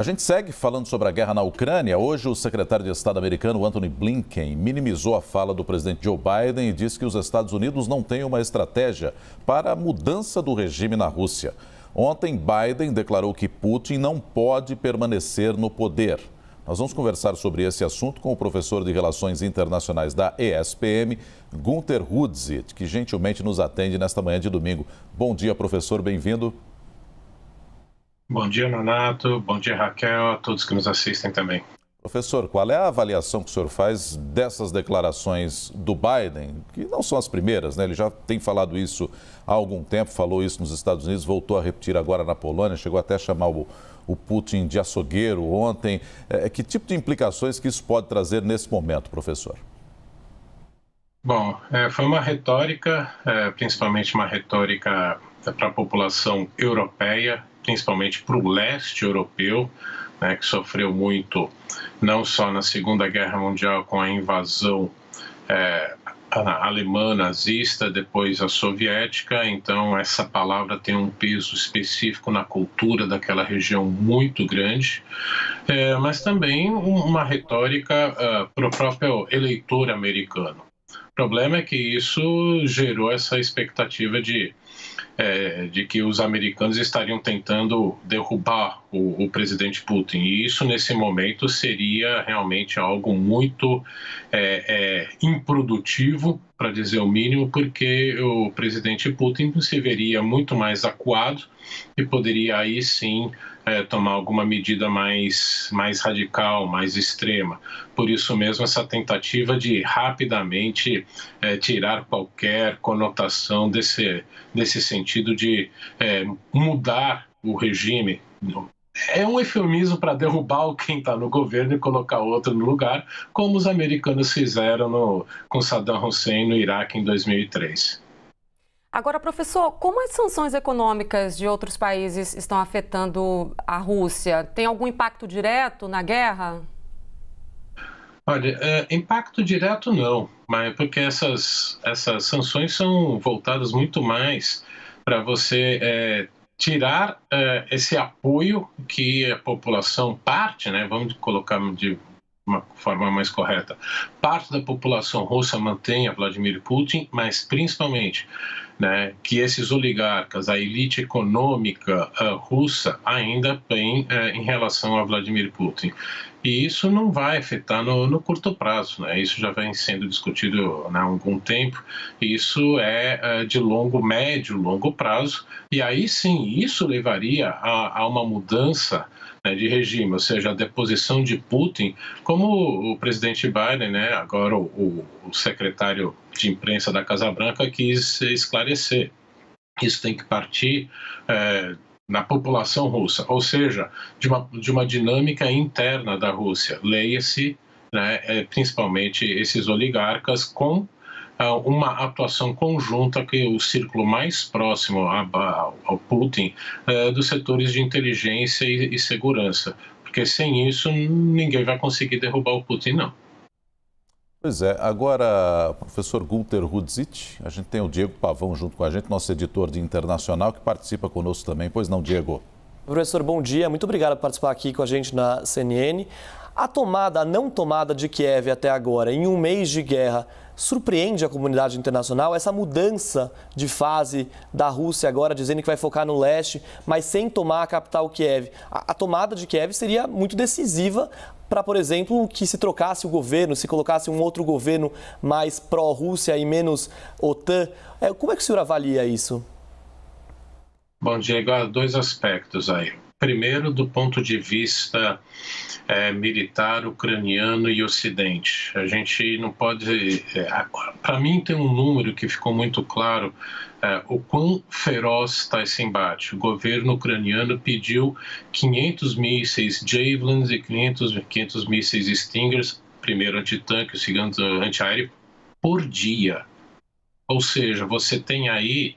A gente segue falando sobre a guerra na Ucrânia. Hoje, o secretário de Estado americano, Antony Blinken, minimizou a fala do presidente Joe Biden e disse que os Estados Unidos não têm uma estratégia para a mudança do regime na Rússia. Ontem, Biden declarou que Putin não pode permanecer no poder. Nós vamos conversar sobre esse assunto com o professor de Relações Internacionais da ESPM, Günter Hudzit, que gentilmente nos atende nesta manhã de domingo. Bom dia, professor, bem-vindo. Bom dia, Nonato. Bom dia, Raquel, a todos que nos assistem também. Professor, qual é a avaliação que o senhor faz dessas declarações do Biden, que não são as primeiras, né? Ele já tem falado isso há algum tempo, falou isso nos Estados Unidos, voltou a repetir agora na Polônia, chegou até a chamar o Putin de açougueiro ontem. Que tipo de implicações que isso pode trazer nesse momento, professor? Bom, foi uma retórica, principalmente uma retórica para a população europeia, principalmente para o leste europeu, né, que sofreu muito, não só na Segunda Guerra Mundial com a invasão alemã nazista, depois a soviética. Então essa palavra tem um peso específico na cultura daquela região muito grande, mas também uma retórica para o próprio eleitor americano. O problema é que isso gerou essa expectativa de que os americanos estariam tentando derrubar o presidente Putin. E isso, nesse momento, seria realmente algo muito improdutivo, para dizer o mínimo, porque o presidente Putin se veria muito mais acuado e poderia aí sim tomar alguma medida mais radical, mais extrema. Por isso mesmo, essa tentativa de rapidamente tirar qualquer conotação desse sentido de mudar o regime. É um eufemismo para derrubar quem está no governo e colocar outro no lugar, como os americanos fizeram com Saddam Hussein no Iraque em 2003. Agora, professor, como as sanções econômicas de outros países estão afetando a Rússia? Tem algum impacto direto na guerra? Olha, impacto direto não, mas porque essas sanções são voltadas muito mais para você tirar esse apoio que a população, parte, né, vamos colocar de uma forma mais correta, parte da população russa mantém a Vladimir Putin, mas principalmente, né, que esses oligarcas, a elite econômica russa ainda tem em relação a Vladimir Putin. E isso não vai afetar no curto prazo, né? Isso já vem sendo discutido há algum tempo. Isso é de médio, longo prazo. E aí sim, isso levaria a uma mudança, né, de regime, ou seja, a deposição de Putin, como o presidente Biden, né, agora o secretário de imprensa da Casa Branca, quis esclarecer. Isso tem que partir na população russa, ou seja, de uma dinâmica interna da Rússia. Leia-se, né, principalmente esses oligarcas com uma atuação conjunta que o círculo mais próximo ao Putin dos setores de inteligência e segurança, porque sem isso ninguém vai conseguir derrubar o Putin, não. Pois é. Agora, professor Günter Hudzit, a gente tem o Diego Pavão junto com a gente, nosso editor de internacional, que participa conosco também. Pois não, Diego? Professor, bom dia. Muito obrigado por participar aqui com a gente na CNN. A não tomada de Kiev até agora, em um mês de guerra, surpreende a comunidade internacional? Essa mudança de fase da Rússia agora, dizendo que vai focar no leste, mas sem tomar a capital Kiev. A tomada de Kiev seria muito decisiva para, por exemplo, que se trocasse o governo, se colocasse um outro governo mais pró-Rússia e menos OTAN. Como é que o senhor avalia isso? Bom, Diego, há dois aspectos aí. Primeiro, do ponto de vista militar ucraniano e ocidente. A gente não pode... Para mim tem um número que ficou muito claro o quão feroz está esse embate. O governo ucraniano pediu 500 mísseis Javelins e 500 mísseis Stingers, primeiro antitanque, o segundo antiaéreo, por dia. Ou seja, você tem aí,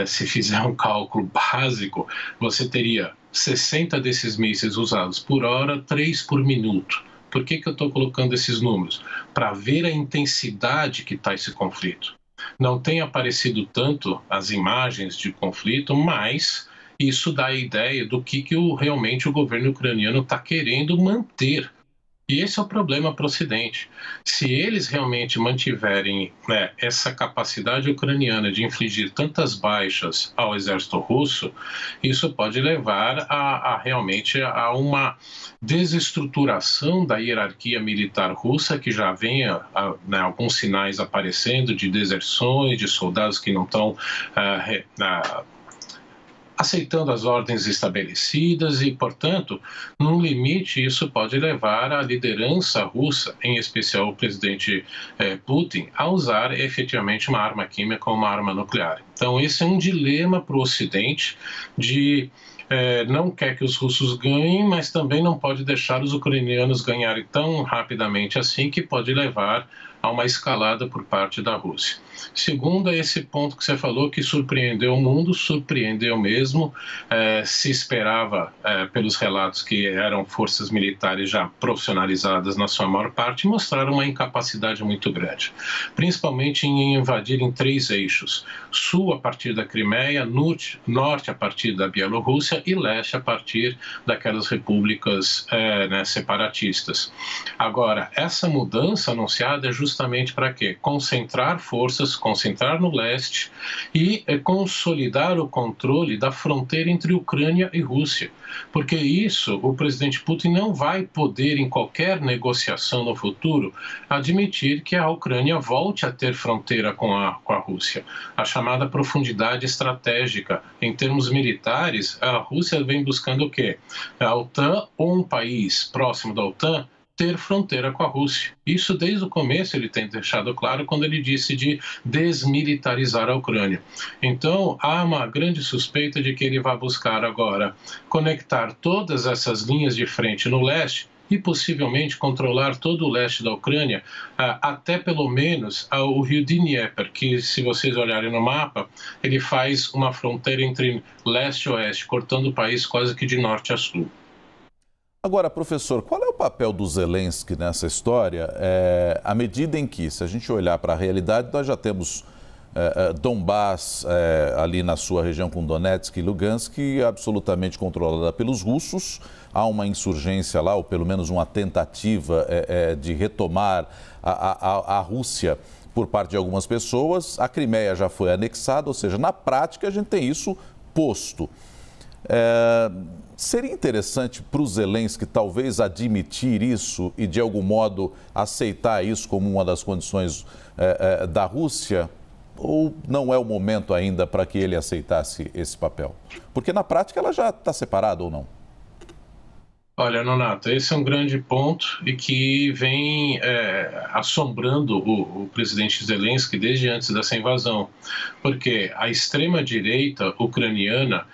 se fizer um cálculo básico, você teria 60 desses mísseis usados por hora, 3 por minuto. Por que eu estou colocando esses números? Para ver a intensidade que está esse conflito. Não tem aparecido tanto as imagens de conflito, mas Isso dá a ideia do que realmente o governo ucraniano está querendo manter. E esse é o problema para o Ocidente. Se eles realmente mantiverem, né, essa capacidade ucraniana de infligir tantas baixas ao exército russo, isso pode levar realmente a uma desestruturação da hierarquia militar russa, que já vem né, alguns sinais aparecendo de deserções, de soldados que não estão aceitando as ordens estabelecidas e, portanto, num limite, isso pode levar a liderança russa, em especial o presidente Putin, a usar efetivamente uma arma química ou uma arma nuclear. Então, esse é um dilema para o Ocidente de não quer que os russos ganhem, mas também não pode deixar os ucranianos ganharem tão rapidamente assim, que pode levar a uma escalada por parte da Rússia. Segundo, é esse ponto que você falou, que surpreendeu o mundo, surpreendeu mesmo. Se esperava, pelos relatos, que eram forças militares já profissionalizadas na sua maior parte, mostraram uma incapacidade muito grande, principalmente em invadir em 3 eixos: sul a partir da Crimeia, norte a partir da Bielorrússia e leste a partir daquelas repúblicas separatistas. Agora, essa mudança anunciada é justamente para quê? Concentrar forças, concentrar no leste e consolidar o controle da fronteira entre Ucrânia e Rússia. Porque isso, o presidente Putin não vai poder, em qualquer negociação no futuro, admitir que a Ucrânia volte a ter fronteira com a Rússia. A chamada profundidade estratégica. Em termos militares, a Rússia vem buscando o quê? A OTAN ou um país próximo da OTAN ter fronteira com a Rússia. Isso desde o começo ele tem deixado claro quando ele disse de desmilitarizar a Ucrânia. Então há uma grande suspeita de que ele vai buscar agora conectar todas essas linhas de frente no leste e possivelmente controlar todo o leste da Ucrânia, até pelo menos o rio Dnieper, que, se vocês olharem no mapa, ele faz uma fronteira entre leste e oeste, cortando o país quase que de norte a sul. Agora, professor, qual é o papel do Zelensky nessa história, à medida em que, se a gente olhar para a realidade, nós já temos Donbass ali na sua região com Donetsk e Lugansk absolutamente controlada pelos russos, há uma insurgência lá, ou pelo menos uma tentativa de retomar a Rússia por parte de algumas pessoas, a Crimeia já foi anexada, ou seja, na prática a gente tem isso posto. Seria interessante para o Zelensky talvez admitir isso e, de algum modo, aceitar isso como uma das condições da Rússia? Ou não é o momento ainda para que ele aceitasse esse papel? Porque na prática ela já está separada ou não? Olha, Nonato, esse é um grande ponto e que vem assombrando o presidente Zelensky desde antes dessa invasão, porque a extrema-direita ucraniana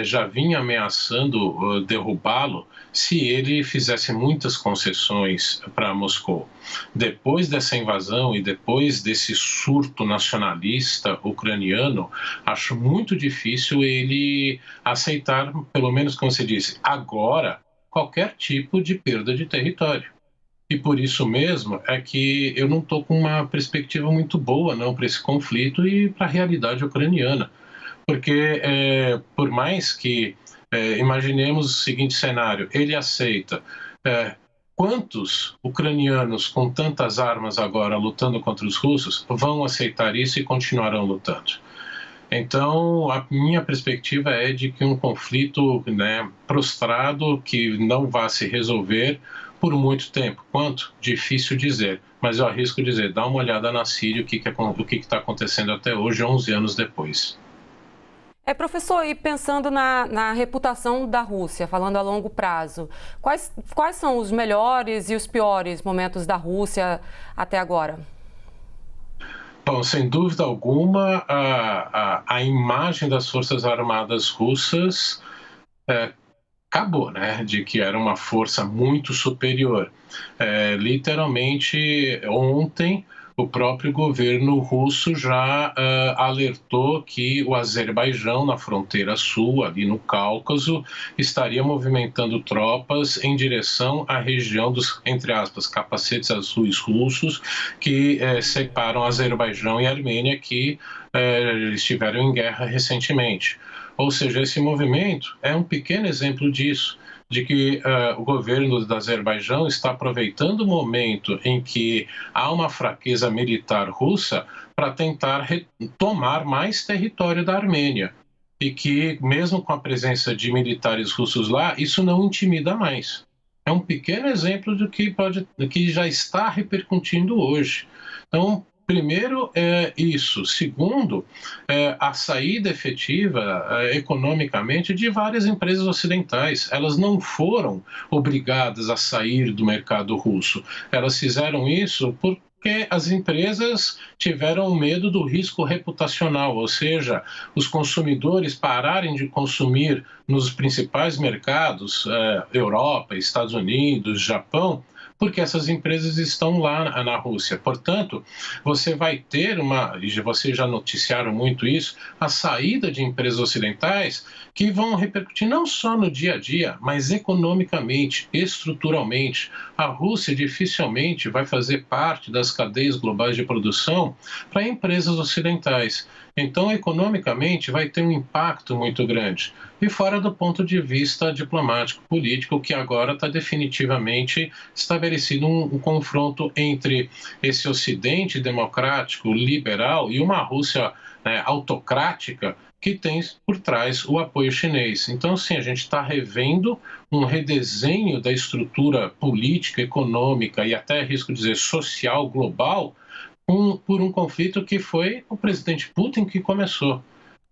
já vinha ameaçando derrubá-lo se ele fizesse muitas concessões para Moscou. Depois dessa invasão e depois desse surto nacionalista ucraniano, acho muito difícil ele aceitar, pelo menos como você disse, agora, qualquer tipo de perda de território. E por isso mesmo é que eu não estou com uma perspectiva muito boa não para esse conflito e para a realidade ucraniana. Porque por mais que imaginemos o seguinte cenário, ele aceita quantos ucranianos com tantas armas agora lutando contra os russos vão aceitar isso e continuarão lutando? Então, a minha perspectiva é de que um conflito prostrado, que não vai se resolver por muito tempo. Quanto? Difícil dizer, mas eu arrisco dizer, dá uma olhada na Síria, o que está acontecendo até hoje, 11 anos depois. Professor, e pensando na reputação da Rússia, falando a longo prazo, quais são os melhores e os piores momentos da Rússia até agora? Bom, sem dúvida alguma, a imagem das Forças Armadas russas acabou, né? De que era uma força muito superior. Literalmente, ontem, o próprio governo russo já alertou que o Azerbaijão, na fronteira sul, ali no Cáucaso, estaria movimentando tropas em direção à região dos, entre aspas, capacetes azuis russos que separam Azerbaijão e Armênia, que estiveram em guerra recentemente. Ou seja, esse movimento é um pequeno exemplo disso, de que o governo do Azerbaijão está aproveitando o momento em que há uma fraqueza militar russa para tentar tomar mais território da Armênia. E que, mesmo com a presença de militares russos lá, isso não intimida mais. É um pequeno exemplo do que já está repercutindo hoje. Então, primeiro, é isso. Segundo, a saída efetiva economicamente de várias empresas ocidentais. Elas não foram obrigadas a sair do mercado russo. Elas fizeram isso porque as empresas tiveram medo do risco reputacional, ou seja, os consumidores pararem de consumir nos principais mercados, Europa, Estados Unidos, Japão, porque essas empresas estão lá na Rússia. Portanto, você vai ter e vocês já noticiaram muito isso, a saída de empresas ocidentais que vão repercutir não só no dia a dia, mas economicamente, estruturalmente. A Rússia dificilmente vai fazer parte das cadeias globais de produção para empresas ocidentais. Então, economicamente, vai ter um impacto muito grande. E fora do ponto de vista diplomático, político, que agora está definitivamente estabelecido um confronto entre esse Ocidente democrático, liberal, e uma Rússia autocrática, que tem por trás o apoio chinês. Então, sim, a gente está revendo um redesenho da estrutura política, econômica e até, risco de dizer, social global, por um conflito que foi o presidente Putin que começou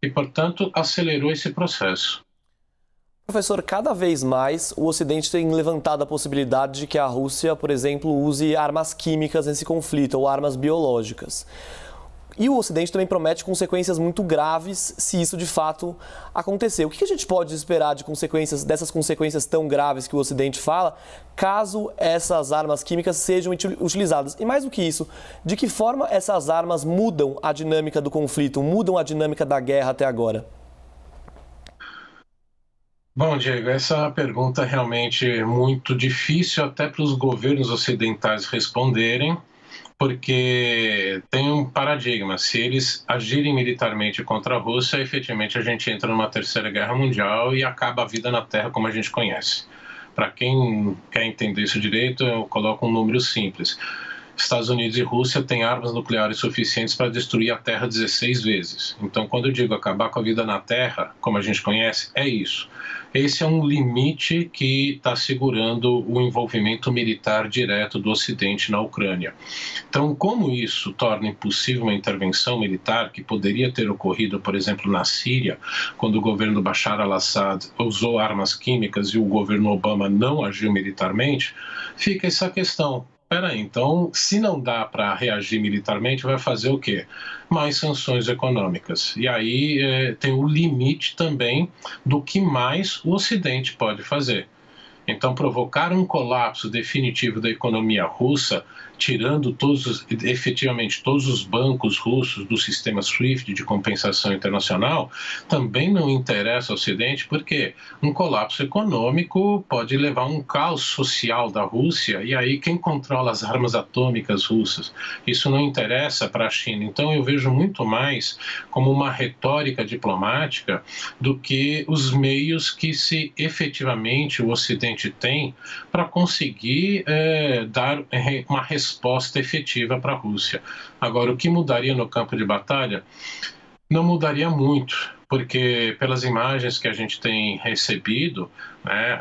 e, portanto, acelerou esse processo. Professor, cada vez mais o Ocidente tem levantado a possibilidade de que a Rússia, por exemplo, use armas químicas nesse conflito ou armas biológicas. E o Ocidente também promete consequências muito graves se isso de fato acontecer. O que a gente pode esperar dessas consequências tão graves que o Ocidente fala, caso essas armas químicas sejam utilizadas? E mais do que isso, de que forma essas armas mudam a dinâmica do conflito, mudam a dinâmica da guerra até agora? Bom, Diego, essa pergunta é realmente muito difícil até para os governos ocidentais responderem, porque tem um paradigma. Se eles agirem militarmente contra a Rússia, efetivamente a gente entra numa terceira guerra mundial e acaba a vida na Terra como a gente conhece. Para quem quer entender isso direito, eu coloco um número simples. Estados Unidos e Rússia têm armas nucleares suficientes para destruir a Terra 16 vezes. Então, quando eu digo acabar com a vida na Terra, como a gente conhece, é isso. Esse é um limite que está segurando o envolvimento militar direto do Ocidente na Ucrânia. Então, como isso torna impossível uma intervenção militar que poderia ter ocorrido, por exemplo, na Síria, quando o governo Bashar al-Assad usou armas químicas e o governo Obama não agiu militarmente, fica essa questão. Peraí, então, se não dá para reagir militarmente, vai fazer o quê? Mais sanções econômicas. E aí tem o limite também do que mais o Ocidente pode fazer. Então, provocar um colapso definitivo da economia russa, tirando efetivamente todos os bancos russos do sistema SWIFT de compensação internacional, também não interessa ao Ocidente, porque um colapso econômico pode levar a um caos social da Rússia, e aí quem controla as armas atômicas russas? Isso não interessa para a China. Então, eu vejo muito mais como uma retórica diplomática do que os meios que efetivamente o Ocidente tem para conseguir dar uma resposta efetiva para a Rússia. Agora, o que mudaria no campo de batalha? Não mudaria muito, porque pelas imagens que a gente tem recebido, né,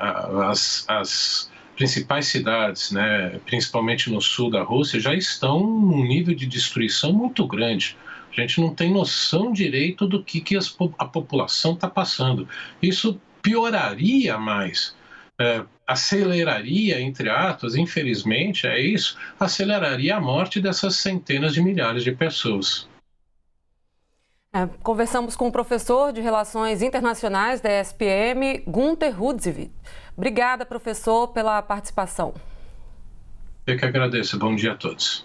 as principais cidades, né, principalmente no sul da Rússia, já estão num nível de destruição muito grande. A gente não tem noção direito do que a população está passando. Isso pioraria mais. Aceleraria, entre aspas, infelizmente, é isso, aceleraria a morte dessas centenas de milhares de pessoas. Conversamos com o professor de Relações Internacionais da ESPM, Günter Rudzevidt. Obrigada, professor, pela participação. Eu que agradeço. Bom dia a todos.